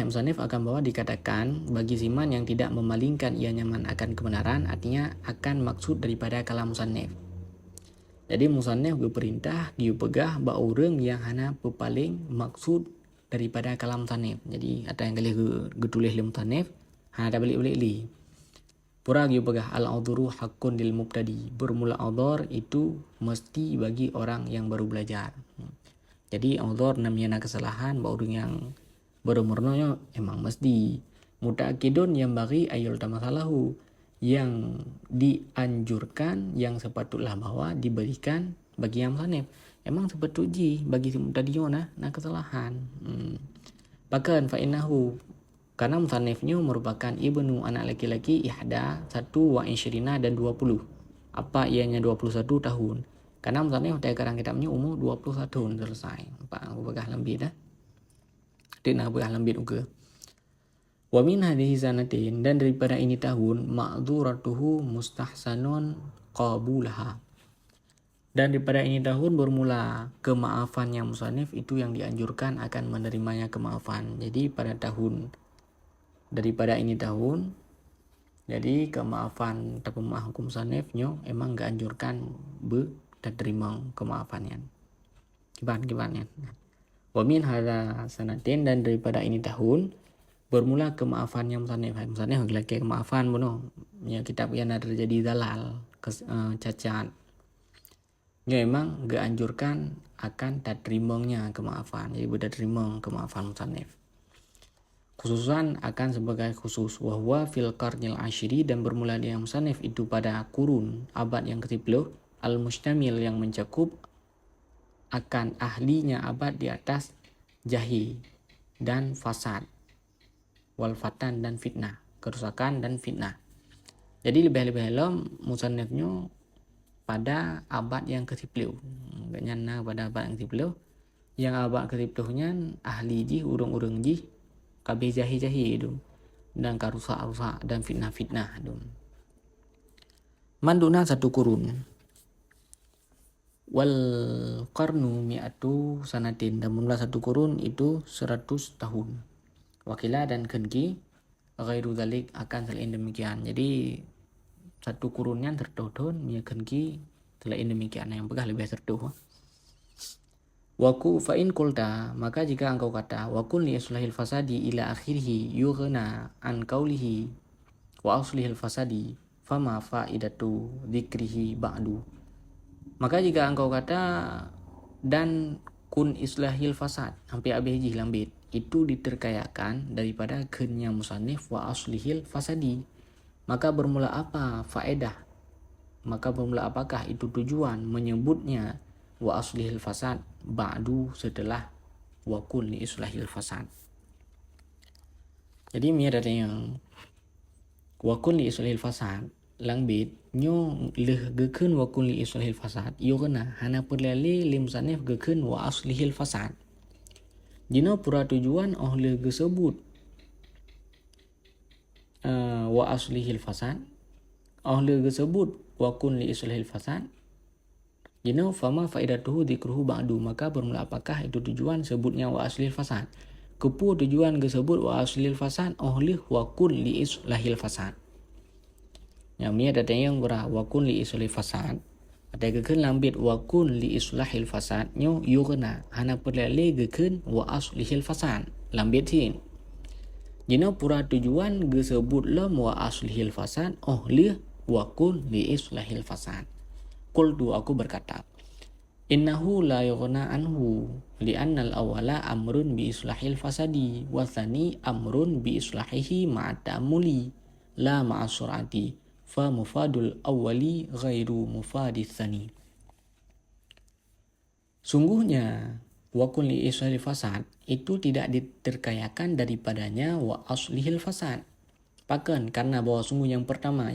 musannif akan bahwa dikatakan bagi siman yang tidak memalingkan ia nyaman akan kebenaran, artinya akan maksud daripada kalam musannif. Jadi musannif berperintah diupegah ba orang yang hana pepaling maksud daripada kalam musannif. Jadi ada yang kali getulis le musannif Dah balik-balik li. Pura dia pegah al-udhuru haqqun lil mubtadi. Bermula udhur itu mesti bagi orang yang baru belajar. Jadi udhur namanya kesalahan bagi orang yang berumurnya emang mesti. Muta'akkidun yang bagi ayul tamasalahu, yang dianjurkan, yang sepatutlah bahwa diberikan bagi yang musannif. Emang sepatutnya bagi si mubtadi'un nah kesalahan. Bahkan fa'innahu, karena musannifnya merupakan ibnu, anak laki-laki, ihda 1 wa 20 dan 20. Apa ianya 21 tahun? Karena musannif dari karang kitabnya umur 21 tahun selesai. Pak aku begah lembit dia nak begah lembit juga. Wa min hadhihi sanatin, dan daripada ini tahun, ma'dzuratuhu mustahsanun qabulaha. Dan daripada ini tahun bermula kemaafan yang musannif itu yang dianjurkan akan menerimanya kemaafan. Jadi pada tahun daripada ini tahun, jadi kemaafan atau pemaaf hukum musannifnya emang gak anjurkan dan terima kemaafannya. Kiban-kibannya. Wa min hadza sanatin, dan daripada ini tahun bermula kemaafannya musannif. Musannif lagi kemaafan bono. Ya kitab yang ada terjadi dalal, cacat. Ya emang gak anjurkan akan tak terimanya kemaafan. Jadi tidak terima kemaafan musannif. Khususan akan sebagai khusus wahwa fil qarnil ashiri, dan bermula dengan musannif itu pada kurun abad yang ke-10 al-mustamil, yang mencakup akan ahlinya abad di atas jahi dan fasad, wal fatan dan fitnah, kerusakan dan fitnah. Jadi lebih-lebih dalam musannifnya pada abad yang ke-10. Gaknya pada abad yang ke-10. Yang abad ke-10-nya ahli ji urung-urung ji kabeh jahi-jahi itu dan karusak-rusak dan fitnah-fitnah itu. Manduna 1 kurun. Wal qarnu mi'atu sanatin, dan mula 1 kurun itu 100 tahun. Wakila dan kenki ghairu dzalik, akan selain demikian. Jadi 1 kurunnya tertahun mia kenki selain demikian yang pegah lebih tertuh. Waku fa'in kulta, maka jika engkau kata wakun li islahil fasadi ila akhirih yughna an qawlihi wa aslihil fasadi fama fa'idatu dzikrihi ba'du. Maka jika engkau kata dan kun islahil fasad hampir habis lambit itu diterkayakan daripada kenya musannif wa aslihil fasadi, maka bermula apa faedah? Maka bermula apakah itu tujuan menyebutnya wa aslihil fasad ba'du setelah wa kun li islahil fasad. Jadi mi ada yang wa kun li islahil fasad langbit nyo leh gekeun wa kun li islahil fasad yo kena hana perlali lim musannif gekeun wa aslihil fasad. Jino pura tujuan leh gesebut wa aslihil fasad leh gesebut wa kun li islahil fasad. Jino fama faidatuhu dzikruhu ba'du, maka bermula apakah itu tujuan sebutnya wa aslihil fasad? Kepu tujuan gesebut wa aslihil fasad oleh wa kun li islahil fasad. Yang ni ada yang berah wa kun li islahil fasad. Ada gekeun lambit wa kun li islahil fasad nyo yugna hana perlale gekeun wa aslihil fasad lambit hin. Jino pura tujuan gesebut lam wa aslihil fasad oleh wa kun li islahil fasad. Qultu, aku berkata, innahu la yughna anhu li'annal awwala amrun bi islahil fasadi wa tsani amrun bi islahihi ma'tamuli la ma'asurati fa mufadul awwali ghairu mufadis tsani. Sungguhnya wa kun li islahil fasad itu tidak diterkayakan daripadanya wa aslihil fasad. Bahkan karena bahwa sungguh yang pertama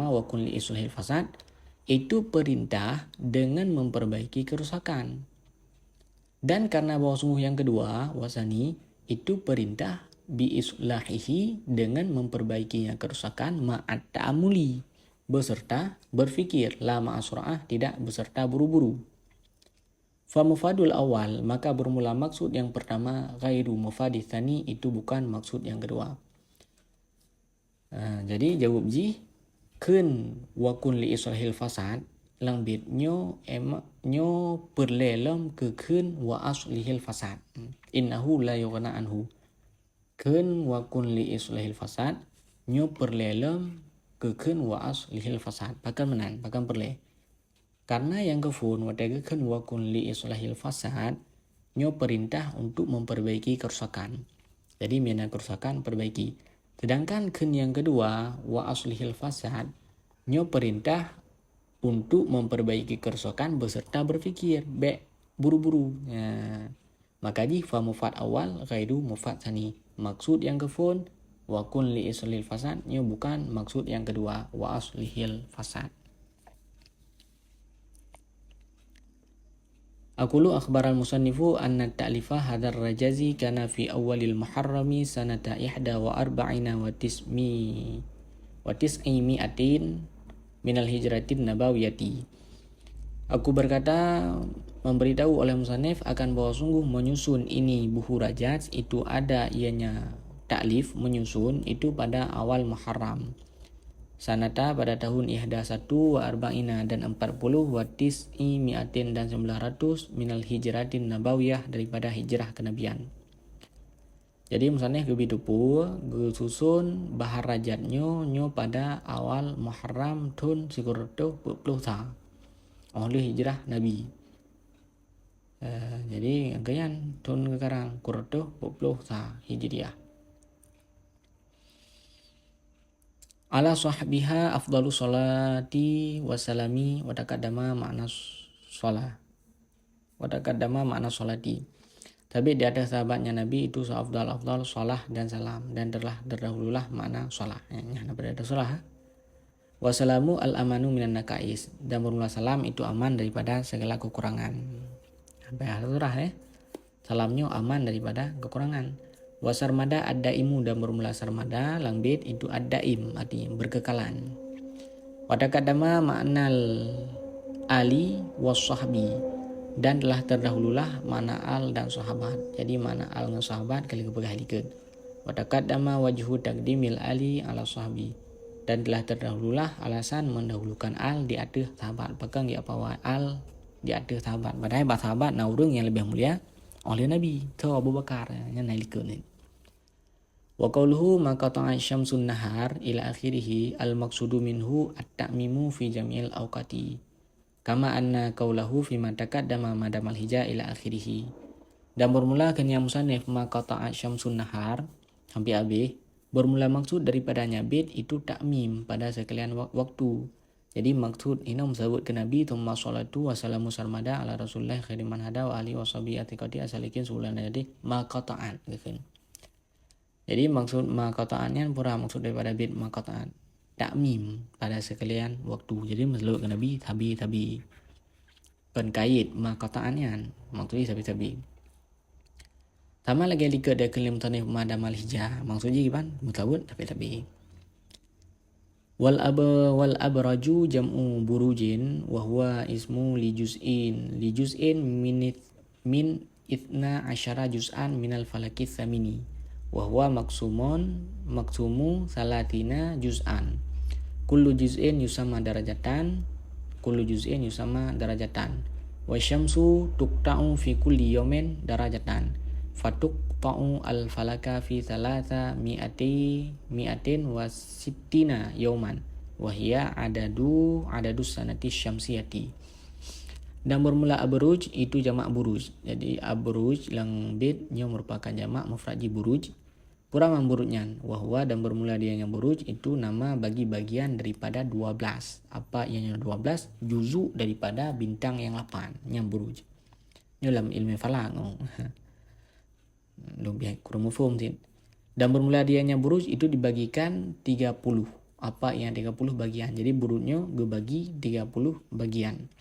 wa kun li islahil fasad itu perintah dengan memperbaiki kerusakan. Dan karena bahwa sungguh yang kedua, wasani, itu perintah biislahihi dengan memperbaikinya kerusakan ma'at ta'amuli, beserta berfikir, la ma'asra'ah, tidak beserta buru-buru. Famufadul awal, maka bermula maksud yang pertama, ghairu mufadis tsani, itu bukan maksud yang kedua. Jadi jawab ji, kun wa kun li islahil fasad langbit nyo perlelam ke kun wa aslihil fasad. Innahu la yughna anhu. Kun wa kun li islahil fasad nyo perlelem keken wa aslihil fasad pakan menan pakan perle karena yang kefun wa keken wa kun li islahil fasad nyo perintah untuk memperbaiki kerusakan. Jadi mina kerusakan perbaiki. Sedangkan ken yang kedua wa aslihil fasad nyo perintah untuk memperbaiki kerusakan beserta berfikir buru-buru. Makanya fa mufad awal ghairu mufad tsani. Maksud yang kefun wa kun li islihil fasad nyo bukan maksud yang kedua wa aslihil fasad. Aqulu akhbar al-musannifu anna ta'lifa hadar rajazi kana fi awalil muharrami sanata 41 wa tis'i mi'atin minal hijratin nabawiyati. Aku berkata memberitahu oleh musannif akan bahwa sungguh menyusun ini buku rajaz itu ada ianya taklif menyusun itu pada awal Muharram. Sanata pada tahun ihda 1 wa arba'ina dan 40 wa tis'i mi'atin dan 900 minal hijratin nabawiyah daripada hijrah kenabian. Jadi musannif gebidupu susun bahar rajatnyo nyo pada awal Muharram tahun 120 oleh hijrah Nabi. Jadi angkaian tahun sekarang kurdo 20 hijriah. Ala sahbiha afdalu sholati wassalami wa taqaddama makna sholah. Wa taqaddama makna sholati. Tapi di atas sahabatnya Nabi itu afdal sholah dan salam dan telah terdahululah makna sholah. Nah, pada sholah. Wassalamu al-amanu minan nakais dan bermula salam itu aman daripada segala kekurangan. Sampai surah Salamnya aman daripada kekurangan. Wasarmada ad-daimu dan bermula sarmada langbit itu ad-daim arti berkekalan. Wadakadama ma'nal ali wassahbi dan telah terdahululah makna al dan sahabat. Jadi makna al dan sahabat kali keberhalikeun. Wadakadama wajhu taqdimil ali ala sahbi dan telah terdahululah alasan mendahulukan al di atas sahabat. Pegang di apa al di atas sahabat. Padahal sahabat naurung yang lebih mulia oleh Nabi. Tu Abu Bakar yang nailikeun. Wa qawluhu ma qata'a syamsun nahar ila akhirih al maqsudu minhu at-ta'mimu fi jami'il awqati kama anna qawlahu fi ma taqaddama madamal hija ila akhirih. Dan bermula kenya musannif ma qata'a syamsun nahar sampai habis bermula maksud daripadanya bait itu takmim pada sekalian waktu. Jadi maksud ini disebut ke Nabi thumma sholatu wa salamu sarmada ala rasulillah khairin man hada wa alihi washabihi atiqati asalikin sulan jadi ma qata'an gitu. Jadi maksud maqata'annya pura maksud daripada bait maqata'an takmim pada sekalian waktu. Jadi maksud ke Nabi tabi penkait maqata'annya maksudnya tabi. Sama lagi lihat dari kalim tanif madamal hijah maksudnya gimana? Mutabut tabi. Wal abraju jam'u burujin wa huwa ismu li juz'in min ithna asyara juz'an minal falaki tsamini wa huwa maksumu salatina juz'an kullu juz'in yusamma darajatan wa syamsu tuqta'u fi kulli yawmin darajatan fatuqta'u al falaka fi mi'atin wa sittina yawman wa hiya adadus sanati syamsiyati. Dan bermula abruj itu jamak buruj. Jadi abruj lang bitnya merupakan jamak mufrad buruj. Puraman burujnya wahwa dan bermula dia yang buruj itu nama bagi bagian daripada 12. Apa yang 12? Juzu daripada bintang yang 8 yang buruj. Ini dalam ilmu falak. Lebih kurang mufhum sih. Dan bermula dia yang buruj itu dibagikan 30. Apa yang 30 bagian. Jadi burujnya dibagi 30 bagian.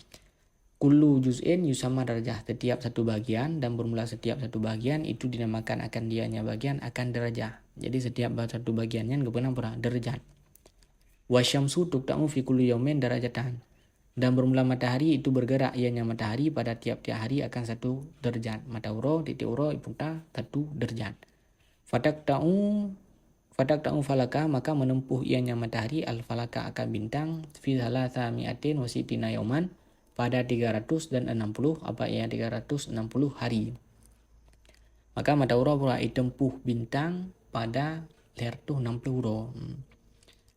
Kullu juz'in yusamma darajah, setiap satu bagian dan bermula setiap satu bagian itu dinamakan akan dianya bagian akan derajah. Jadi setiap satu bagiannya pernah derajat. Wa syamsu tuqta'u fi kulli yawmin darajatan. Dan bermula matahari itu bergerak ianya matahari pada tiap-tiap hari akan satu derajat. Matahuro titik uro ipunta satu derajat. Fataqta'u falaka maka menempuh ianya matahari al falaka akan bintang fi salatsa mi'atin wa sittina yawman pada 360 apa ya 360 hari. Maka matahura pula ditempuh bintang pada leher tu 60 huruf.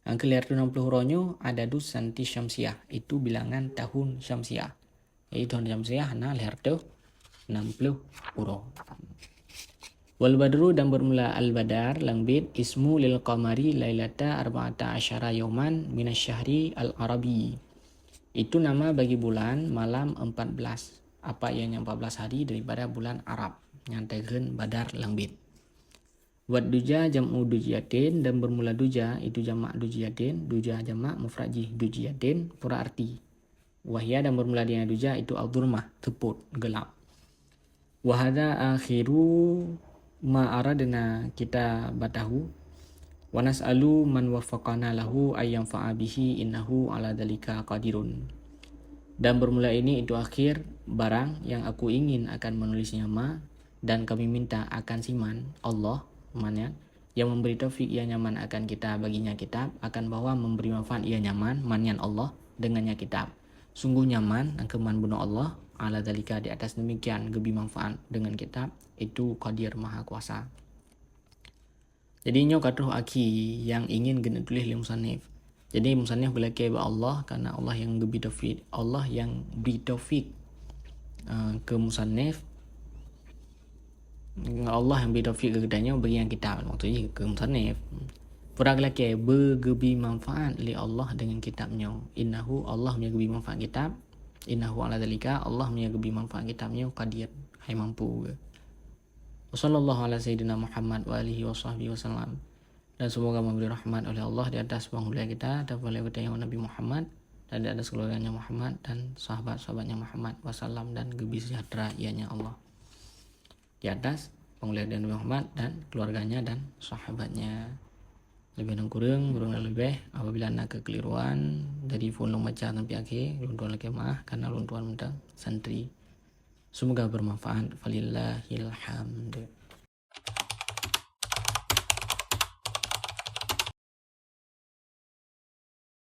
Angka leher tu 60 hurufnya ada dus santi syamsiah. Itu bilangan tahun syamsiah. Jadi tahun syamsiah nah leher tu 60 huruf. Wal badru dan bermula al-badar langbit ismu lil qamari lailata arba'ata asyara yauman minasyahri al-arabi. Itu nama bagi bulan malam 14. Apa ianya 14 hari daripada bulan Arab. Nyantakeun badar langbit. Wad duja jam'u dujiyatin dan bermula duja itu jamak dujiyatin, duja jamak mufrad dujiyatin pura arti. Wahya dan bermula dengan duja itu al-dhulmah, teput, gelap. Wahada akhiru ma aradna kita batahu wa nas'alu man waffaqana lahu ayyam fa'a bihi innahu ala dzalika qadirun. Dan bermula ini itu akhir barang yang aku ingin akan menulisnya ma dan kami minta akan siman Allah mannya yang memberi taufik ia nyaman akan kita baginya kitab akan bahwa memberi manfaat ia nyaman manyan Allah dengannya kitab. Sungguh nyaman angkeman bunuh Allah ala dalika di atas demikian gebi manfaat dengan kitab itu qadir maha kuasa. Jadi nyo katuh aki yang ingin gena tulis li musannif. Jadi musannif belaki ba Allah karena Allah yang gebi taufik, Allah yang beri taufik ke musannif. Allah yang beri taufik ke kedanya bagi yang kitab maksudnya ke musannif. Pura laki bergebi manfaat li Allah dengan kitabnya. Innahu Allah punya gebi manfaat kitab. Innahu ala dzalika Allah punya gebi manfaat kitabnya qadir, hai mampu. Wassallallahu ala sayyidina Muhammad wa alihi washabbihi wasallam. Dan semoga memberi rahmat oleh Allah di atas penghulu kita dan oleh kita Nabi Muhammad dan di atas keluarganya Muhammad dan sahabat-sahabatnya Muhammad wasallam dan gebi sejahtera ianya Allah. Di atas penghulu Nabi Muhammad dan keluarganya dan sahabatnya. Lebih dan kurang lebih apabila ada kekeliruan dari phone baca sampai akhir luntuan lagi maaf karena luntuan mentang santri. Semoga bermanfaat. Falillahil hamd.